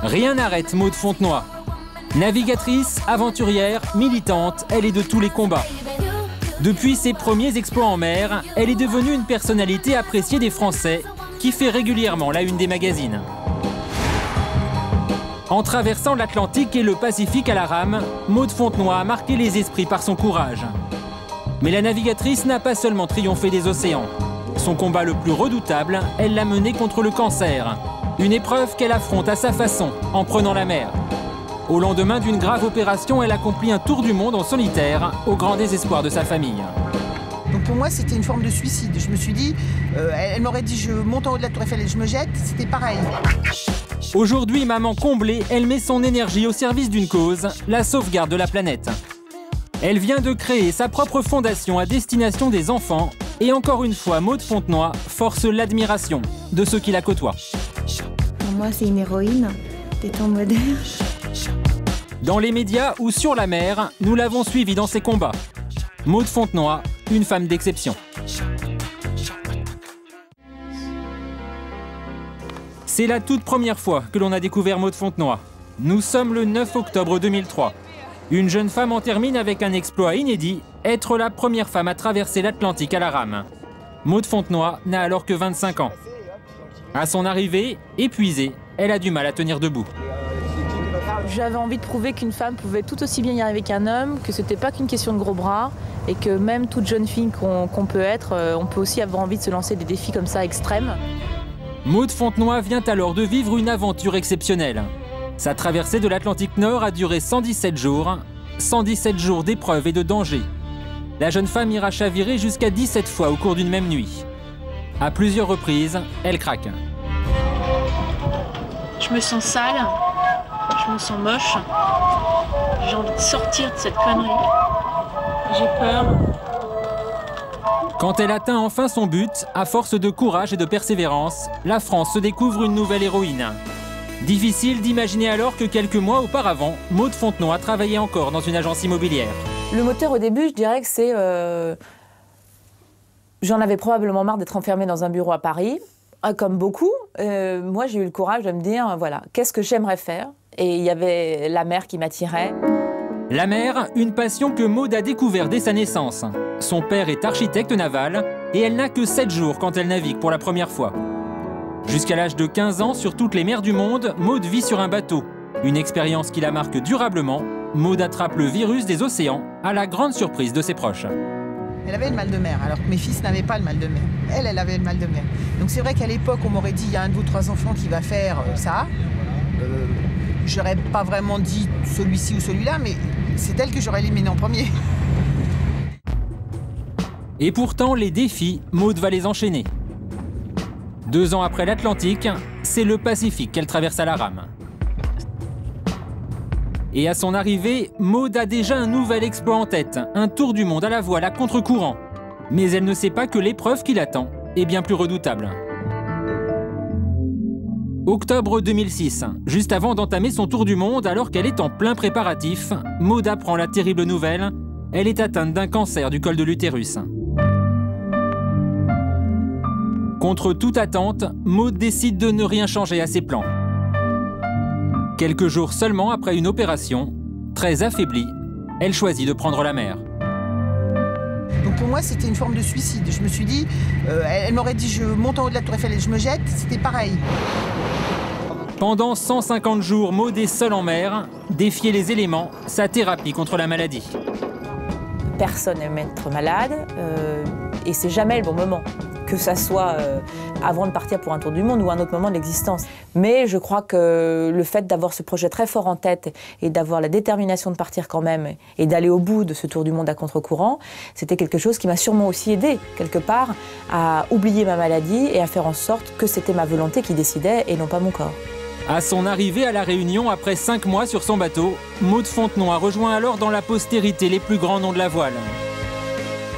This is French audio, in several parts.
Rien n'arrête Maud Fontenoy. Navigatrice, aventurière, militante, elle est de tous les combats. Depuis ses premiers exploits en mer, elle est devenue une personnalité appréciée des Français qui fait régulièrement la une des magazines. En traversant l'Atlantique et le Pacifique à la rame, Maud Fontenoy a marqué les esprits par son courage. Mais la navigatrice n'a pas seulement triomphé des océans. Son combat le plus redoutable, elle l'a mené contre le cancer. Une épreuve qu'elle affronte à sa façon, en prenant la mer. Au lendemain d'une grave opération, elle accomplit un tour du monde en solitaire, au grand désespoir de sa famille. Donc pour moi, c'était une forme de suicide. Je me suis dit, elle m'aurait dit je monte en haut de la tour Eiffel et je me jette, c'était pareil. Aujourd'hui, maman comblée, elle met son énergie au service d'une cause, la sauvegarde de la planète. Elle vient de créer sa propre fondation à destination des enfants et encore une fois, Maud Fontenoy force l'admiration de ceux qui la côtoient. Pour moi, c'est une héroïne des temps modernes. Dans les médias ou sur la mer, nous l'avons suivie dans ses combats. Maud Fontenoy, une femme d'exception. C'est la toute première fois que l'on a découvert Maud Fontenoy. Nous sommes le 9 octobre 2003. Une jeune femme en termine avec un exploit inédit, être la première femme à traverser l'Atlantique à la rame. Maud Fontenoy n'a alors que 25 ans. À son arrivée, épuisée, elle a du mal à tenir debout. J'avais envie de prouver qu'une femme pouvait tout aussi bien y arriver qu'un homme, que c'était pas qu'une question de gros bras, et que même toute jeune fille qu'on peut être, on peut aussi avoir envie de se lancer des défis comme ça extrêmes. Maud Fontenoy vient alors de vivre une aventure exceptionnelle. Sa traversée de l'Atlantique Nord a duré 117 jours d'épreuves et de dangers. La jeune femme ira chavirer jusqu'à 17 fois au cours d'une même nuit. À plusieurs reprises, elle craque. Je me sens sale, je me sens moche, j'ai envie de sortir de cette connerie, j'ai peur. Quand elle atteint enfin son but, à force de courage et de persévérance, la France se découvre une nouvelle héroïne. Difficile d'imaginer alors que quelques mois auparavant, Maud Fontenoy travaillait encore dans une agence immobilière. Le moteur au début, je dirais que c'est... J'en avais probablement marre d'être enfermée dans un bureau à Paris. Comme beaucoup, moi j'ai eu le courage de me dire, voilà, qu'est-ce que j'aimerais faire? Et il y avait la mer qui m'attirait. La mer, une passion que Maud a découvert dès sa naissance. Son père est architecte naval et elle n'a que 7 jours quand elle navigue pour la première fois. Jusqu'à l'âge de 15 ans, sur toutes les mers du monde, Maud vit sur un bateau. Une expérience qui la marque durablement. Maud attrape le virus des océans, à la grande surprise de ses proches. Elle avait le mal de mer, alors que mes fils n'avaient pas le mal de mer. Elle avait le mal de mer. Donc c'est vrai qu'à l'époque, on m'aurait dit, il y a un de vos 3 enfants qui va faire ça. J'aurais pas vraiment dit celui-ci ou celui-là, mais c'est elle que j'aurais éliminé en premier. Et pourtant, les défis, Maud va les enchaîner. 2 ans après l'Atlantique, c'est le Pacifique qu'elle traverse à la rame. Et à son arrivée, Maud a déjà un nouvel exploit en tête, un tour du monde à la voile à contre-courant. Mais elle ne sait pas que l'épreuve qui l'attend est bien plus redoutable. Octobre 2006, juste avant d'entamer son tour du monde, alors qu'elle est en plein préparatif, Maud apprend la terrible nouvelle, elle est atteinte d'un cancer du col de l'utérus. Contre toute attente, Maud décide de ne rien changer à ses plans. Quelques jours seulement après une opération, très affaiblie, elle choisit de prendre la mer. Donc pour moi, c'était une forme de suicide. Je me suis dit, elle m'aurait dit je monte en haut de la tour Eiffel et je me jette, c'était pareil. Pendant 150 jours, Maud est seule en mer, défier les éléments, sa thérapie contre la maladie. Personne n'aime être malade et c'est jamais le bon moment. Que ça soit avant de partir pour un tour du monde ou un autre moment de l'existence. Mais je crois que le fait d'avoir ce projet très fort en tête et d'avoir la détermination de partir quand même et d'aller au bout de ce tour du monde à contre-courant, c'était quelque chose qui m'a sûrement aussi aidé, quelque part, à oublier ma maladie et à faire en sorte que c'était ma volonté qui décidait et non pas mon corps. À son arrivée à La Réunion, après 5 mois sur son bateau, Maud Fontenoy rejoint alors dans la postérité les plus grands noms de la voile.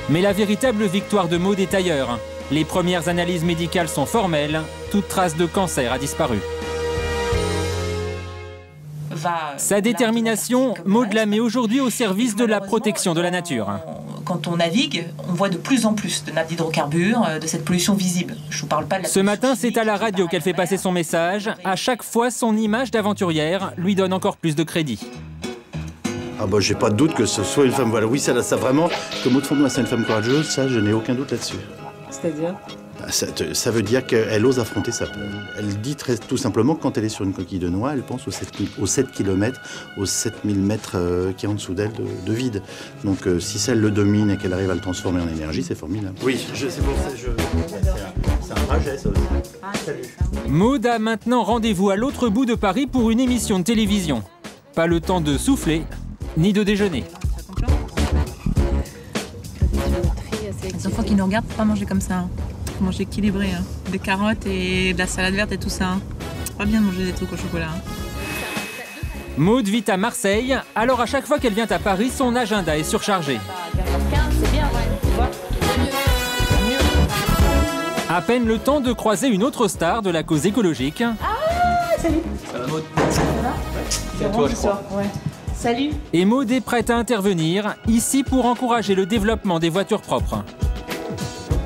Mais la véritable victoire de Maud est ailleurs. Les premières analyses médicales sont formelles, toute trace de cancer a disparu. Sa détermination, Maud la met aujourd'hui au service de la protection de la nature. quand on navigue, on voit de plus en plus de nappes d'hydrocarbures, de cette pollution visible. Je vous parle pas de la Ce matin, c'est à la radio qu'elle fait passer son message. À chaque fois, son image d'aventurière lui donne encore plus de crédit. Ah bah j'ai pas de doute que ce soit une femme. Voilà, oui, ça vraiment, que Maud Fontenoy c'est une femme courageuse, ça je n'ai aucun doute là-dessus. C'est-à-dire ? Ça veut dire qu'elle ose affronter sa peur. Elle dit tout simplement que quand elle est sur une coquille de noix, elle pense aux 7 km, aux 7000 mètres qui est en dessous d'elle de vide. Donc si ça elle le domine et qu'elle arrive à le transformer en énergie, c'est formidable. Oui, c'est pour ça c'est un trajet ça aussi. Salut. Maud a maintenant rendez-vous à l'autre bout de Paris pour une émission de télévision. Pas le temps de souffler, ni de déjeuner. Les enfants qui nous regardent, faut pas manger comme ça. Hein. Faut manger équilibré. Hein. Des carottes et de la salade verte et tout ça. Hein. Pas bien de manger des trucs au chocolat. Hein. Maud vit à Marseille, alors à chaque fois qu'elle vient à Paris, son agenda est surchargé. C'est bien, ouais. À peine le temps de croiser une autre star de la cause écologique. Ah, salut. Ça va, Maud? Ça va? C'est à toi, je crois. Ouais. Salut. Et Maud est prête à intervenir, ici pour encourager le développement des voitures propres.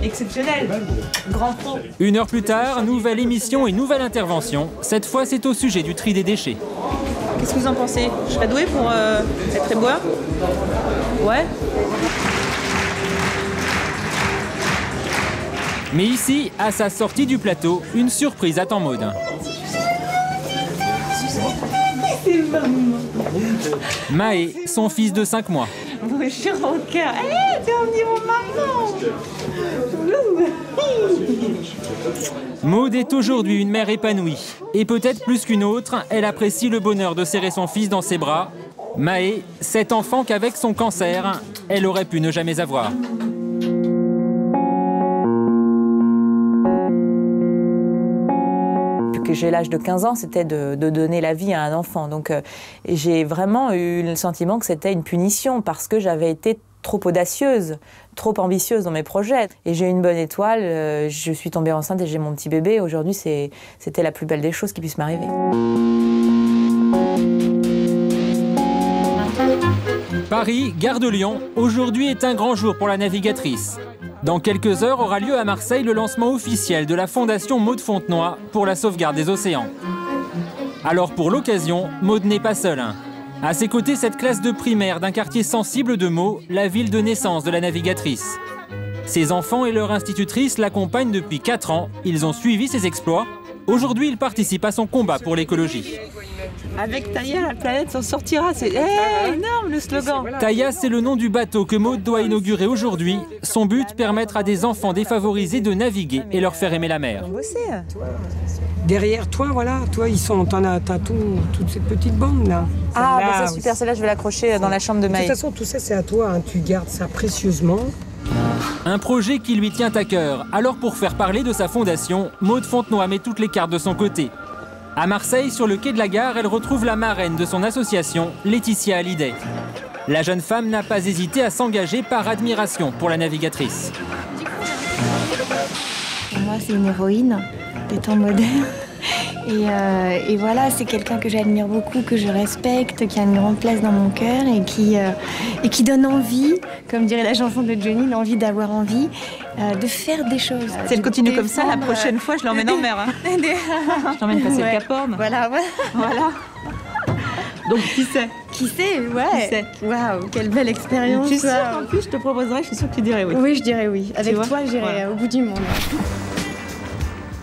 Exceptionnel. Grand pro. 1 heure plus tard, nouvelle émission et nouvelle intervention. Cette fois, c'est au sujet du tri des déchets. Qu'est-ce que vous en pensez? Je serais douée pour être éboueur? Ouais. Mais ici, à sa sortie du plateau, une surprise attend Maud. Maë, son fils de 5 mois. Bonjour mon cœur. T'es emmené mon maman. Maud est aujourd'hui une mère épanouie. Et peut-être plus qu'une autre, elle apprécie le bonheur de serrer son fils dans ses bras. Maë, cet enfant qu'avec son cancer, elle aurait pu ne jamais avoir. Que j'ai l'âge de 15 ans, c'était de donner la vie à un enfant. Donc j'ai vraiment eu le sentiment que c'était une punition parce que j'avais été trop audacieuse, trop ambitieuse dans mes projets. Et j'ai une bonne étoile, je suis tombée enceinte et j'ai mon petit bébé. Aujourd'hui, c'était la plus belle des choses qui puissent m'arriver. Paris, gare de Lyon, aujourd'hui est un grand jour pour la navigatrice. Dans quelques heures aura lieu à Marseille le lancement officiel de la Fondation Maud Fontenoy pour la sauvegarde des océans. Alors pour l'occasion, Maud n'est pas seule. À ses côtés, cette classe de primaire d'un quartier sensible de Meaux, la ville de naissance de la navigatrice. Ses enfants et leur institutrice l'accompagnent depuis 4 ans. Ils ont suivi ses exploits. Aujourd'hui, ils participent à son combat pour l'écologie. Avec Taïa, la planète s'en sortira. C'est énorme le slogan. Taïa, c'est le nom du bateau que Maud doit inaugurer aujourd'hui. Son but, permettre à des enfants défavorisés de naviguer et leur faire aimer la mer. Derrière toi, voilà, toi, t'as toute cette petite bande là. Ah, bah c'est super, celle-là, je vais l'accrocher dans la chambre de Maë. De toute façon, tout ça, c'est à toi, hein. Tu gardes ça précieusement. Un projet qui lui tient à cœur. Alors pour faire parler de sa fondation, Maud Fontenoy met toutes les cartes de son côté. À Marseille, sur le quai de la gare, elle retrouve la marraine de son association, Laetitia Hallyday. La jeune femme n'a pas hésité à s'engager par admiration pour la navigatrice. Pour moi, c'est une héroïne des temps modernes. Et voilà, c'est quelqu'un que j'admire beaucoup, que je respecte, qui a une grande place dans mon cœur et qui donne envie, comme dirait la chanson de Johnny, l'envie d'avoir envie de faire des choses. Si elle continue comme ça, la prochaine fois, je l'emmène en mer. Hein. Je l'emmène passer le Cap Horn. Voilà. Donc, qui sait? Qui sait, ouais. Waouh, quelle belle expérience. Tu sais, en plus, je te proposerais, je suis sûre que tu dirais oui. Oui, je dirais oui. Avec toi, j'irai voilà. au bout du monde.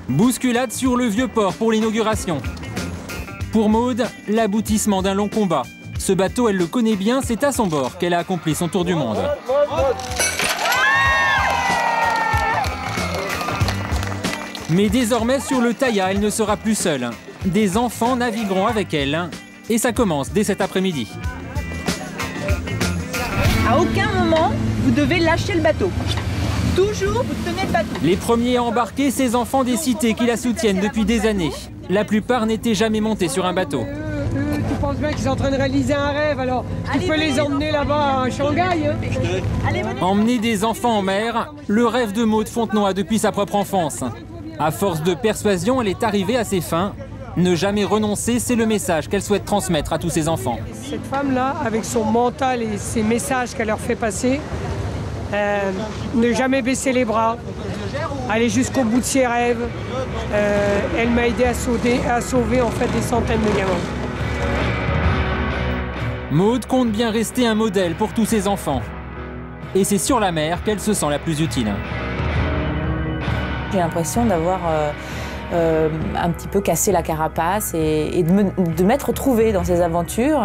Bousculade sur le Vieux-Port pour l'inauguration. Pour Maud, l'aboutissement d'un long combat. Ce bateau, elle le connaît bien, c'est à son bord qu'elle a accompli son tour du monde. Mais désormais, sur le Taïa, elle ne sera plus seule. Des enfants navigueront avec elle. Et ça commence dès cet après-midi. À aucun moment, vous devez lâcher le bateau. Toujours, vous tenez le bateau. Les premiers à embarquer, ces enfants des cités qui la soutiennent depuis des années. La plupart n'étaient jamais montés sur un bateau. Tu penses bien qu'ils sont en train de réaliser un rêve, alors tu peux les emmener là-bas à Shanghai. Hein. Emmener des enfants en mer, le rêve de Maud Fontenoy depuis sa propre enfance. À force de persuasion, elle est arrivée à ses fins. Ne jamais renoncer, c'est le message qu'elle souhaite transmettre à tous ses enfants. Cette femme-là, avec son mental et ses messages qu'elle leur fait passer, ne jamais baisser les bras, aller jusqu'au bout de ses rêves. Elle m'a aidé à sauver en fait des centaines de gamins. Maud compte bien rester un modèle pour tous ses enfants. Et c'est sur la mer qu'elle se sent la plus utile. J'ai l'impression d'avoir un petit peu cassé la carapace et de m'être retrouvée dans ces aventures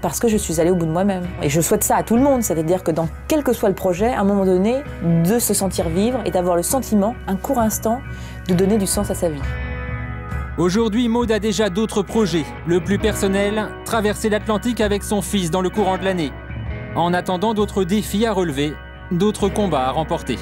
parce que je suis allée au bout de moi-même. Et je souhaite ça à tout le monde, c'est-à-dire que dans quel que soit le projet, à un moment donné, de se sentir vivre et d'avoir le sentiment, un court instant, de donner du sens à sa vie. Aujourd'hui, Maud a déjà d'autres projets. Le plus personnel, traverser l'Atlantique avec son fils dans le courant de l'année. En attendant d'autres défis à relever, d'autres combats à remporter.